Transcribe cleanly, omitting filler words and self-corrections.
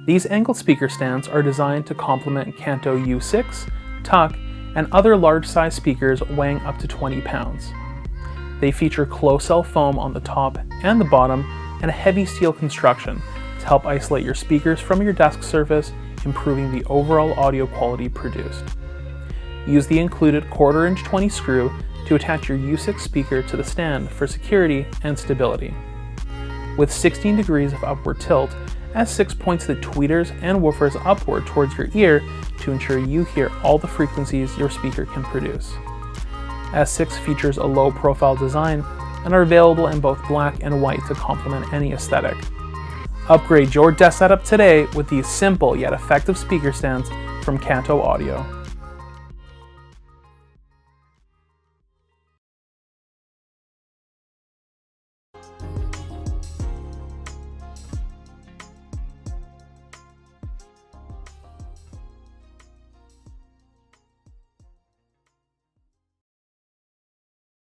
These angled speaker stands are designed to complement Kanto U6, Tuck, and other large-size speakers weighing up to 20 pounds. They feature close-cell foam on the top and the bottom and a heavy steel construction to help isolate your speakers from your desk surface, improving the overall audio quality produced. Use the included 1/4" 20 screw to attach your U6 speaker to the stand for security and stability. With 16 degrees of upward tilt, S6 points the tweeters and woofers upward towards your ear to ensure you hear all the frequencies your speaker can produce. S6 features a low-profile design and are available in both black and white to complement any aesthetic. Upgrade your desk setup today with these simple yet effective speaker stands from Kanto Audio.